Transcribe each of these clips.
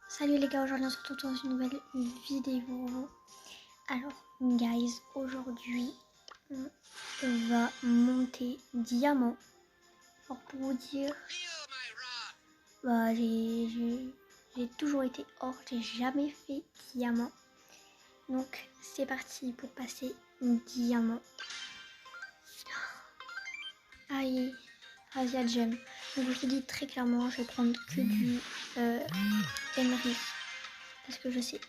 Salut les gars, aujourd'hui on se retrouve dans une nouvelle vidéo. Alors guys, aujourd'hui on va monter diamant. Alors pour vous dire, j'ai toujours été or, j'ai jamais fait diamant. Donc c'est parti pour passer diamant. Aïe, Razia Gem. Donc je te dis très clairement, je vais prendre que du Emery. Parce que je sais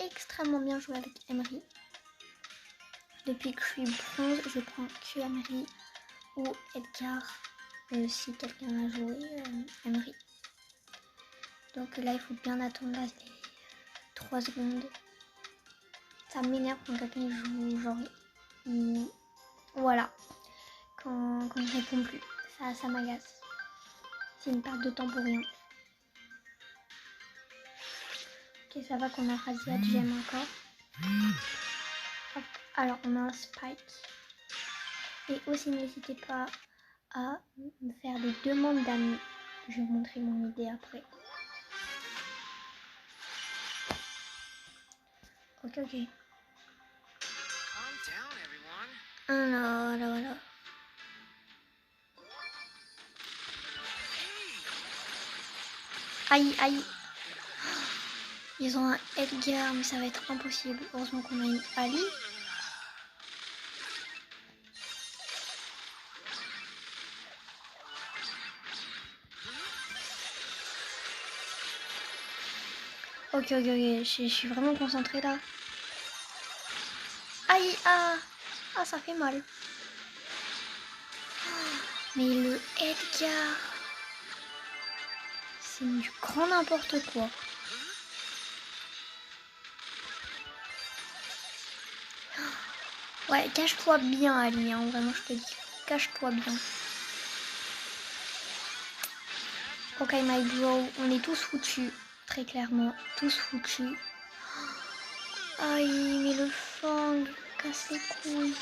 extrêmement bien jouer avec Emery. Depuis que je suis bronze, je prends que Emery ou Edgar si quelqu'un a joué Emery. Donc là, il faut bien attendre là, les 3 secondes. Ça m'énerve quand quelqu'un joue, genre, voilà, quand il ne répond plus. Ça m'agace. C'est une perte de temps pour rien. Ok, ça va qu'on a Razia Gem encore. Hop. Alors, on a un Spike. Et aussi, n'hésitez pas à me faire des demandes d'amis. Je vais vous montrer mon idée après. Ok. Alors. Aïe. Ils ont un Edgar, mais ça va être impossible. Heureusement qu'on a une Ali. Ok. Je suis vraiment concentrée là. Aïe, ça fait mal. Mais le Edgar, c'est du grand n'importe quoi. Ouais, cache-toi bien, Ali, hein, vraiment, je te dis. Cache-toi bien. Ok, my bro, on est tous foutus. Très clairement, tous foutus. Aïe, mais le fang, casse les couilles.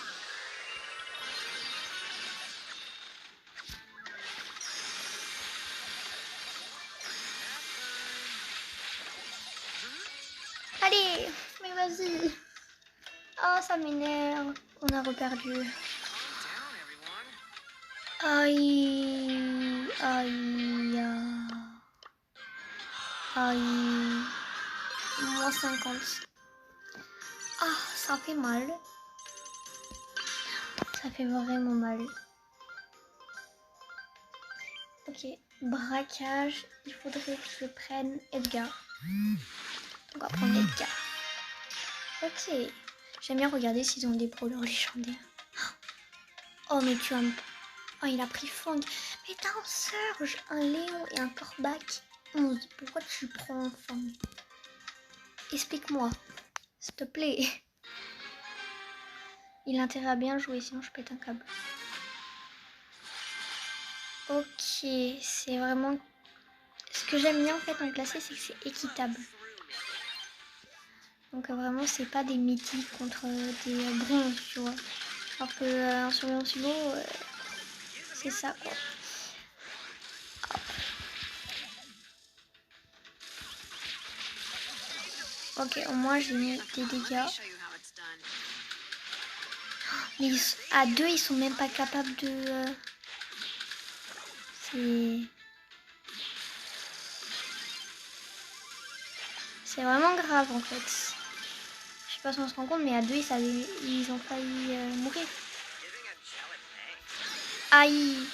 Allez, mais vas-y. Oh, ça m'énerve. On a reperdu. Aïe. Moins 50. Ah, ça fait mal. Ça fait vraiment mal. Ok, braquage. Il faudrait que je prenne Edgar. On va prendre Edgar. Ok. J'aime bien regarder s'ils ont des brawlers légendaires. Oh, mais tu as... Oh, il a pris Fang. Mais t'as un Surge, un Léon et un Corbac 11. Pourquoi tu prends un Fang? Explique-moi, s'il te plaît. Il a intérêt à bien jouer, sinon je pète un câble. Ok, c'est vraiment... Ce que j'aime bien en fait en classé, c'est que c'est équitable. Donc vraiment, c'est pas des mythiques contre des bronzes, tu vois. Alors que un surveillant silo, c'est ça quoi. Ok, au moins j'ai mis des dégâts. Mais à 2, ils sont même pas capables de... C'est vraiment grave en fait. Je sais pas si on se rend compte, mais à 2, ils ont failli mourir. Aïe.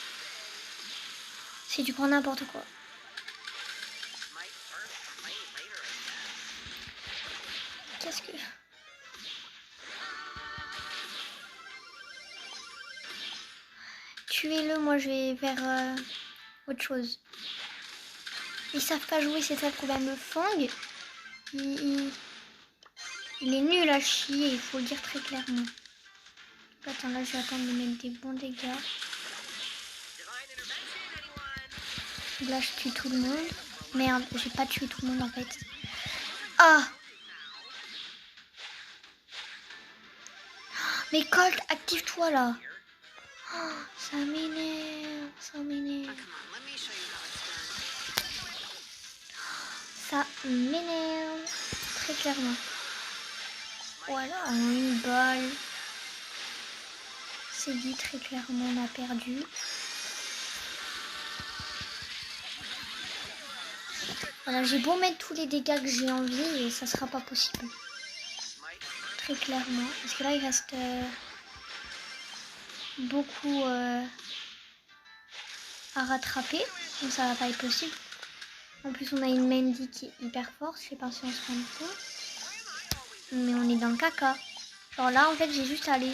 C'est du grand n'importe quoi. Qu'est-ce que... Tuez-le, moi je vais vers autre chose. Ils savent pas jouer, c'est ça le problème. Le Fang, il est nul à chier, il faut le dire très clairement. Attends, là je vais attendre de mettre des bons dégâts. Là je tue tout le monde. Merde, j'ai pas tué tout le monde en fait. Ah! Mais Colt, active-toi là. Oh, ça m'énerve. Ça m'énerve très clairement. Voilà, en une balle. C'est dit très clairement, on a perdu. Voilà, j'ai beau mettre tous les dégâts que j'ai envie et ça sera pas possible. Très clairement. Parce que là, il reste beaucoup à rattraper. Donc ça va pas être possible. En plus, on a une Mandy qui est hyper forte. Je sais pas si on se rend compte. Mais on est dans le caca. Genre là, en fait, j'ai juste à aller...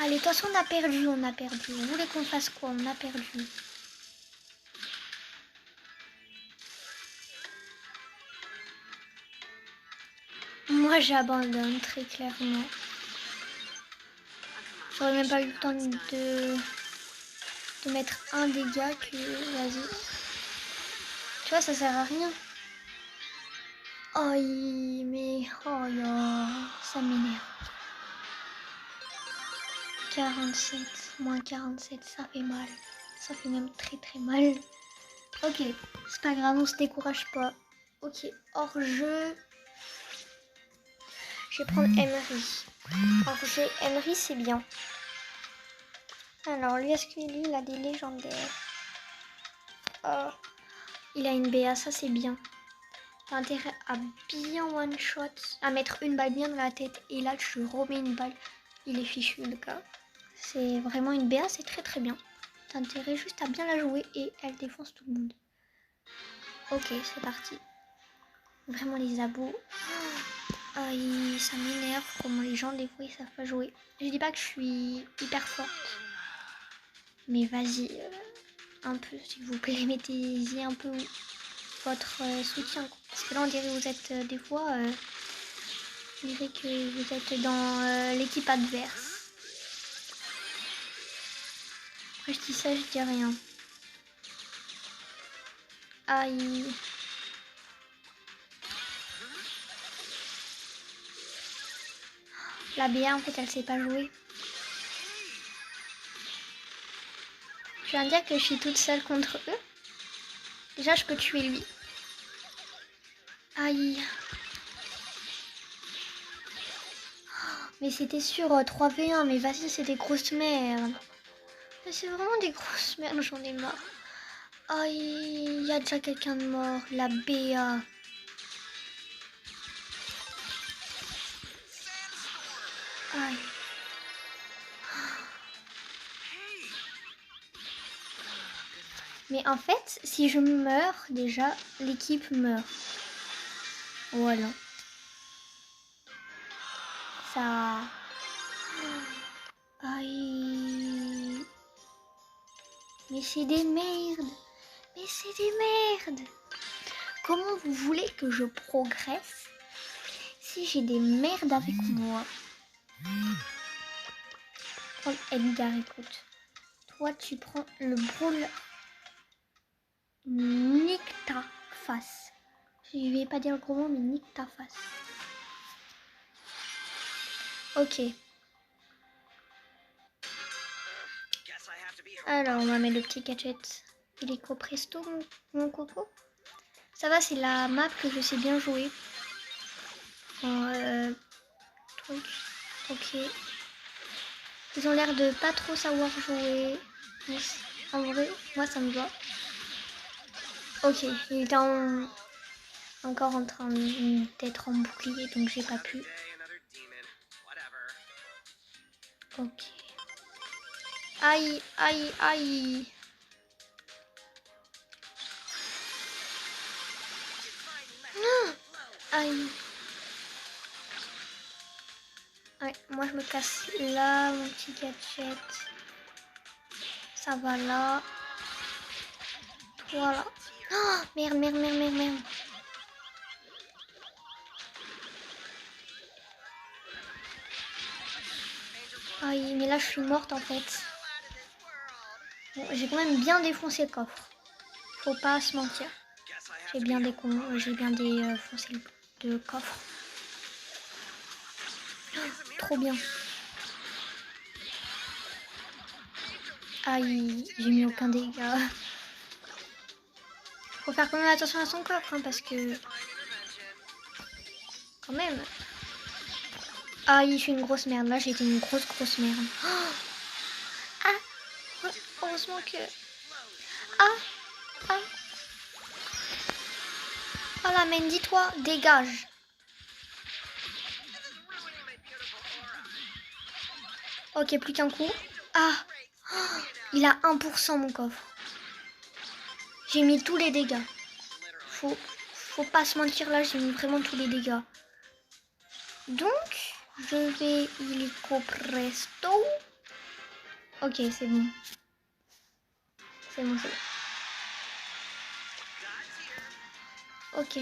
Allez, de toute façon, on a perdu. Vous voulez qu'on fasse quoi? On a perdu. Moi, j'abandonne très clairement. J'aurais même pas eu le temps de mettre un dégât que... Vas-y. Tu vois, ça sert à rien. Oh, mais... Oh là, ça m'énerve. 47, moins 47, ça fait mal. Ça fait même très très mal. Ok, c'est pas grave, on se décourage pas. Ok, hors jeu. Je vais prendre Emery. Hors jeu, Emery, c'est bien. Alors, lui, est-ce que lui, il a des légendaires? Oh, il a une BA, ça c'est bien. T'as intérêt à bien one shot, à mettre une balle bien dans la tête. Et là, je remets une balle. Il est fichu, le gars. C'est vraiment une BA, c'est très très bien. T'as intérêt juste à bien la jouer et elle défonce tout le monde. Ok, c'est parti. Vraiment les abos. Aïe, ça m'énerve comment les gens des fois ils savent pas jouer. Je dis pas que je suis hyper forte. Mais vas-y, un peu s'il vous plaît, mettez-y un peu votre soutien. Parce que là on dirait que vous êtes des fois, on dirait que vous êtes dans l'équipe adverse. Après je dis ça, je dis rien. Aïe. La BA en fait elle sait pas jouer. Je viens de dire que je suis toute seule contre eux. Déjà je peux tuer lui. Aïe. Mais c'était sur 3v1, mais vas-y c'est des grosses merdes. Mais c'est vraiment des grosses merdes, j'en ai marre. Aïe, il y a déjà quelqu'un de mort, la BA. Aïe. Mais en fait, si je meurs, déjà, l'équipe meurt. Voilà. Ça... Aïe. Mais c'est des merdes. Mais c'est des merdes. Comment vous voulez que je progresse si j'ai des merdes avec moi? Prends Edgar, écoute. Toi, tu prends le brawl. Nique ta face. Je vais pas dire le gros mot, mais nique ta face. Ok. Alors, on va mettre le petit gadget. Il est presto, mon coco. Ça va, c'est la map que je sais bien jouer. Truc. Ok. Ils ont l'air de pas trop savoir jouer. Mais en vrai, moi ça me va. Ok, il était encore en train d'être en bouclier, donc j'ai pas pu. Ok. Aïe, aïe, aïe. Aïe. Ouais, moi je me casse là, mon petit gadget. Ça va là. Voilà. Oh, merde, merde, merde, merde, merde. Aïe, mais là je suis morte en fait. Bon, j'ai quand même bien défoncé le coffre. Faut pas se mentir. J'ai bien défoncé le coffre. Oh, trop bien. Aïe, j'ai mis aucun dégât. Faut faire quand même attention à son coffre, hein, parce que... Quand même. Ah, il fait une grosse merde. Là, j'ai été une grosse merde. Oh ah, heureusement que... Ah, ah. Oh la main, dis-toi, dégage. Ok, plus qu'un coup. Ah, oh, il a 1% mon coffre. J'ai mis tous les dégâts. Faut pas se mentir, là, j'ai mis vraiment tous les dégâts. Donc, je vais illico presto. Ok, c'est bon. C'est bon, c'est bon. Ok.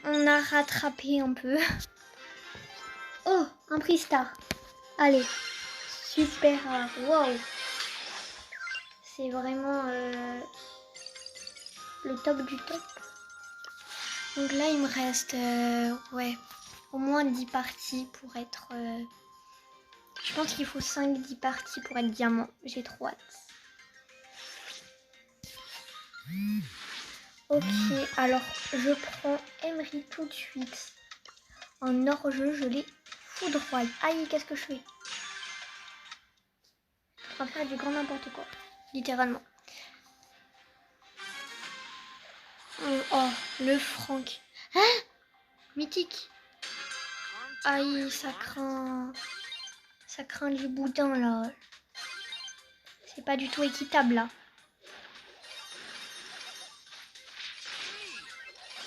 On a rattrapé un peu. Oh, un prix star. Allez. Super rare. Wow. C'est vraiment le top du top. Donc là, il me reste ouais, au moins 10 parties pour être... je pense qu'il faut 5-10 parties pour être diamant. J'ai trop hâte. Ok, alors je prends Emery tout de suite. En hors-jeu, je les foudroie. Aïe, qu'est-ce que je fais? On va faire du grand n'importe quoi. Littéralement. Oh, le Franck. Hein? Mythique. Aïe, ça craint. Ça craint du boudin, là. C'est pas du tout équitable, là.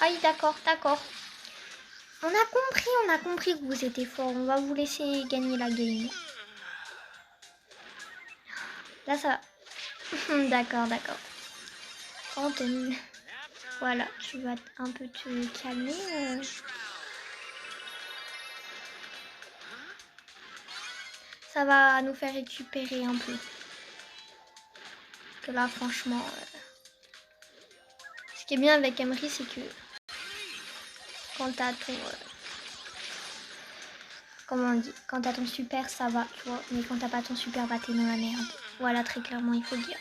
Aïe, d'accord, d'accord. On a compris que vous étiez fort. On va vous laisser gagner la game. Là, ça va. D'accord, d'accord. Antenne. Voilà, tu vas un peu te calmer. Ça va nous faire récupérer un peu. Que là, franchement... ce qui est bien avec Emery, c'est que... quand t'as ton... comment on dit? Quand t'as ton super, ça va, tu vois. Mais quand t'as pas ton super, bah t'es dans la merde. Voilà, très clairement, il faut le dire.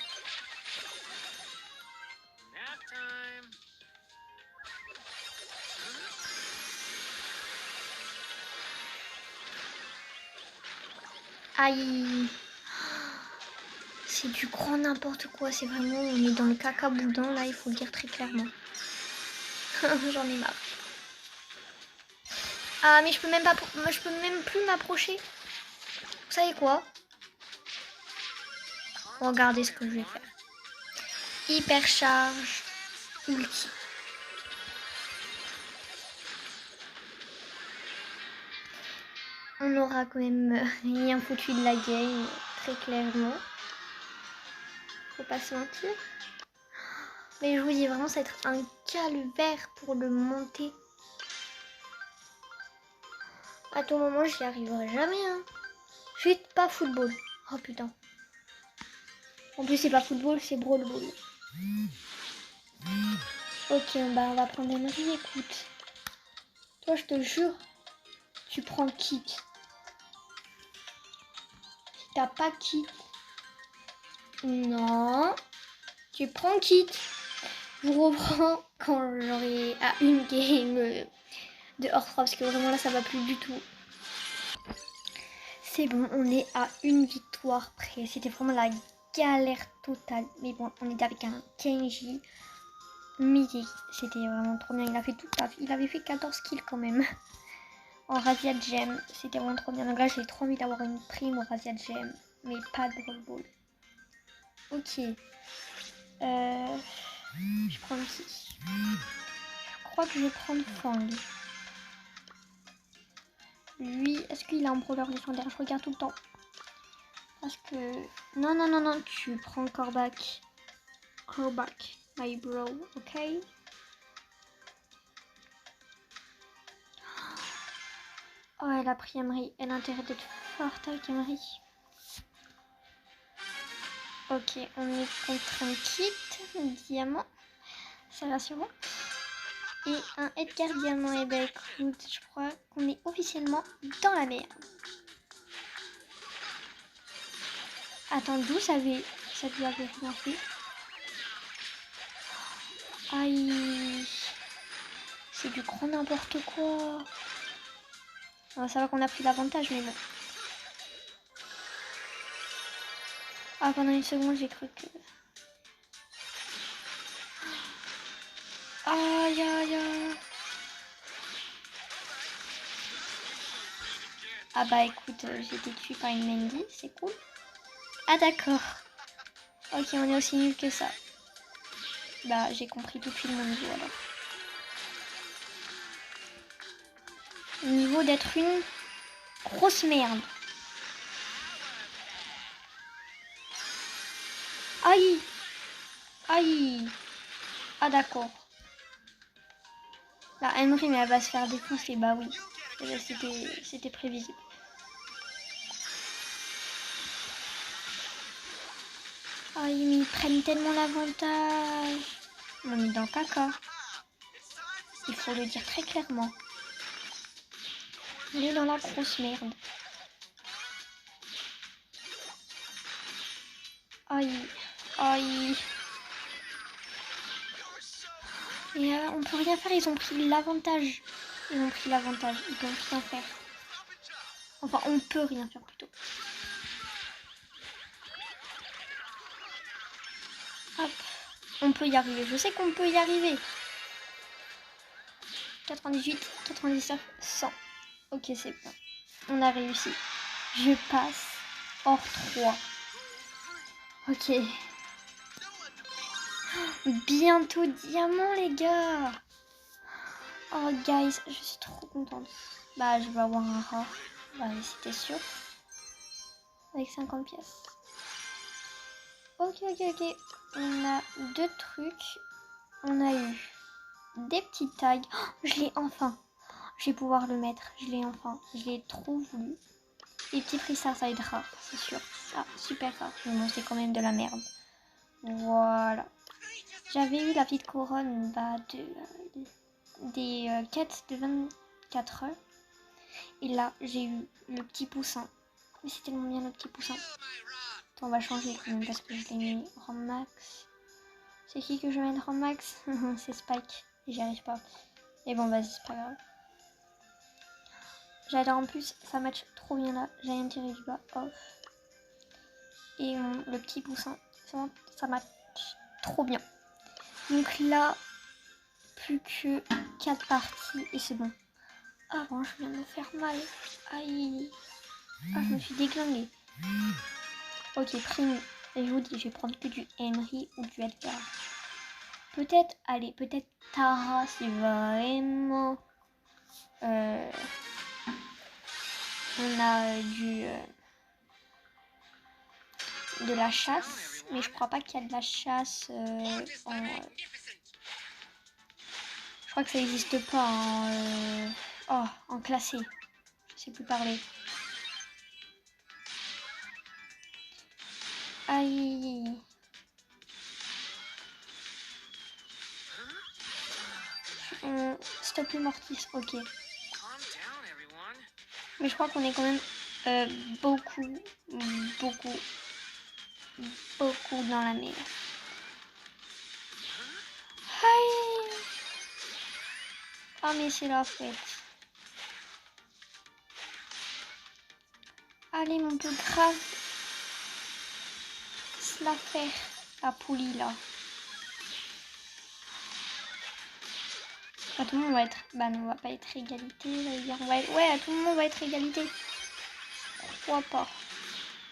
Aïe. C'est du grand n'importe quoi. C'est vraiment... on est dans le caca boudin, là, il faut le dire très clairement. J'en ai marre. Ah, mais je peux même pas... je peux même plus m'approcher. Vous savez quoi? Regardez ce que je vais faire. Hyper charge. Ulti. On aura quand même rien foutu de la game, très clairement. Faut pas se mentir. Mais je vous dis vraiment, ça va être un calvaire pour le monter. À tout moment, j'y arriverai jamais. Hein. Juste pas football. Oh putain. En plus, c'est pas football, c'est brawl ball. Ok, bah on va prendre Emery. Écoute. Toi, je te jure, tu prends kit. Si t'as pas kit. Non. Tu prends kit. Je vous reprends quand j'aurai à une game de hors 3 parce que vraiment là ça va plus du tout. C'est bon, on est à une victoire près. C'était vraiment la galère totale. Mais bon, on était avec un Kenji mythique. C'était vraiment trop bien. Il a fait tout taf. Il avait fait 14 kills quand même. En Razia Gem. C'était vraiment trop bien. Donc là, j'ai trop envie d'avoir une prime au Razia Gem. Mais pas de Brawl Ball. Ok. Je prends qui? Je crois que je vais prendre Fang. Lui, est-ce qu'il a un brawler légendaire? Je regarde tout le temps. Parce que... Non, non, non, non, tu prends Corbac. Corbac, my bro, ok? Oh, elle a pris Emery. Elle a intérêt d'être forte avec Emery. Ok, on est contre un kit diamant. Ça va sûrement. Et un Edgar diamant. Et ben écoute, je crois qu'on est officiellement dans la merde. Attends, d'où ça lui avait rien fait? Aïe. C'est du grand n'importe quoi. Alors, ça va qu'on a pris l'avantage, mais bon. Ah, pendant une seconde, j'ai cru que... Aïe, aïe, aïe. Ah bah écoute, j'ai été tuée par une Mandy, c'est cool. Ah d'accord. Ok, on est aussi nul que ça. Bah j'ai compris tout de suite mon niveau alors. Niveau d'être une grosse merde. Aïe. Aïe. Ah d'accord. Là, Emery, mais elle va se faire défoncer, bah oui. C'était prévisible. Aïe, mais ils prennent tellement l'avantage. On est dans le caca. Il faut le dire très clairement. On est dans la grosse merde. Aïe. Aïe. Et on peut rien faire, ils ont pris l'avantage. Ils ont pris l'avantage, ils peuvent rien faire. Enfin, on peut rien faire plutôt. Hop, on peut y arriver. Je sais qu'on peut y arriver. 98, 99, 100. Ok, c'est bon. On a réussi. Je passe hors 3. Ok. Bientôt diamant, les gars. Oh, guys, je suis trop contente. Bah, je vais avoir un rare. Bah, c'était sûr. Avec 50 pièces. Ok. On a 2 trucs. On a eu des petites tags. Oh, je l'ai enfin. Je vais pouvoir le mettre. Je l'ai enfin. Je l'ai trop voulu. Les petits prix, ça va être rare, c'est sûr. Ah, super rare. Mais bon, c'est quand même de la merde. Voilà. J'avais eu la petite couronne des quêtes de 24 heures. Et là, j'ai eu le petit poussin. Mais c'est tellement bien le petit poussin. Attends, on va changer quand même parce que je l'ai mis en max. C'est qui que je vais mettre en max? C'est Spike. Et j'y arrive pas. Et bon, vas-y, c'est pas grave. J'adore en plus, ça match trop bien là. J'ai rien tiré du bas. Off. Et le petit poussin, ça match trop bien. Donc là, plus que 4 parties et c'est bon. Ah bon, je viens de me faire mal. Aïe. Ah, je me suis déglinguée. Ok, prime. Et je vous dis, je vais prendre que du Emery ou du Edgar. Peut-être, allez, peut-être Tara, c'est vraiment... on a de la chasse, mais je crois pas qu'il y a de la chasse je crois que ça n'existe pas en classé. Je sais plus parler. Aïe. S'il te plaît, Mortis, ok. Mais je crois qu'on est quand même beaucoup dans la merde. Aïe. Ah, mais c'est la fête. Allez, mon peu grave. C'est la faire. La poulie, là. Bah, tout le monde va être... Bah non, on va pas être égalité. On va être... Ouais, tout le monde va être égalité. Pourquoi pas?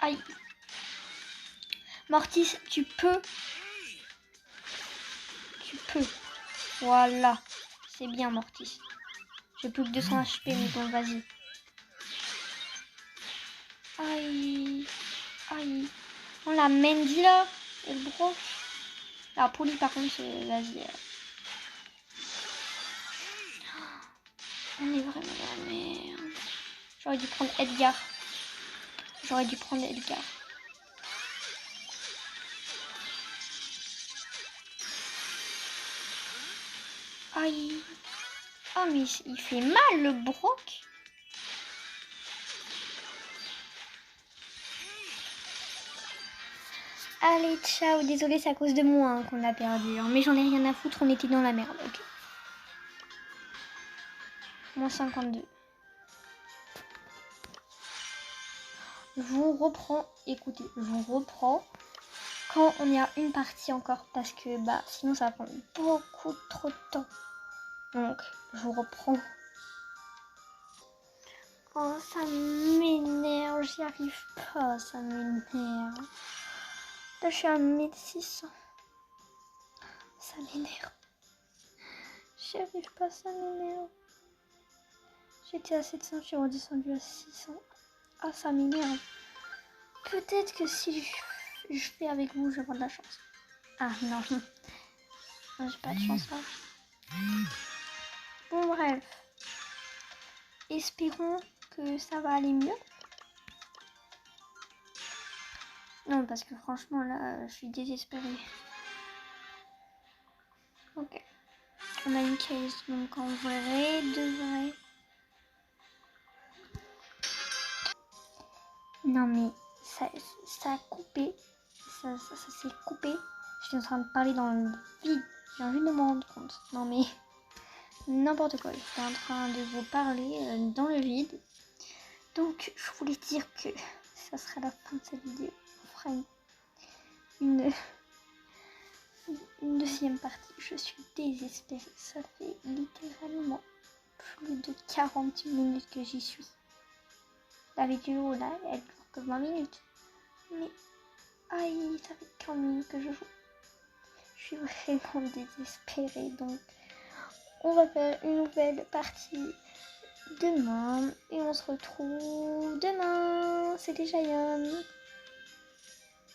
Aïe. Mortis, tu peux. Tu peux. Voilà. C'est bien, Mortis. J'ai plus que 200 HP, mais bon, vas-y. Aïe. Aïe. On la Mandy, là. Et le Brock. La poulie, par contre, c'est... Vas-y. On est vraiment dans la merde. J'aurais dû prendre Edgar. Aïe. Oh, mais il fait mal, le Brock. Allez, ciao. Désolée, c'est à cause de moi hein, qu'on a perdu. Hein, mais j'en ai rien à foutre, on était dans la merde. Ok. Moins 52. Je vous reprends. Écoutez, je vous reprends quand on est à une partie encore. Parce que bah sinon ça va prendre beaucoup trop de temps. Donc, je vous reprends. Oh, ça m'énerve, j'y arrive pas, ça m'énerve. Là, je suis à 1600. Ça m'énerve. J'y arrive pas, ça m'énerve. J'étais à 700, je suis redescendue à 600. Ah, ça m'énerve. Peut-être que si je fais avec vous, je vais avoir de la chance. Ah, non. J'ai pas de chance là. Bon, bref. Espérons que ça va aller mieux. Non, parce que franchement, là, je suis désespérée. Ok. On a une case, donc en vrai, de vrai. Non, mais ça a coupé. Ça s'est coupé. J'étais en train de parler dans le vide. J'ai envie de me rendre compte. Non, mais n'importe quoi. J'étais en train de vous parler dans le vide. Donc, je voulais dire que ça sera la fin de cette vidéo. On fera une deuxième partie. Je suis désespérée. Ça fait littéralement plus de 40 minutes que j'y suis. La vidéo là, elle dure que 20 minutes. Mais aïe, ça fait 40 minutes que je joue. Je suis vraiment désespérée. Donc, on va faire une nouvelle partie demain. Et on se retrouve demain. C'était Cheyenne.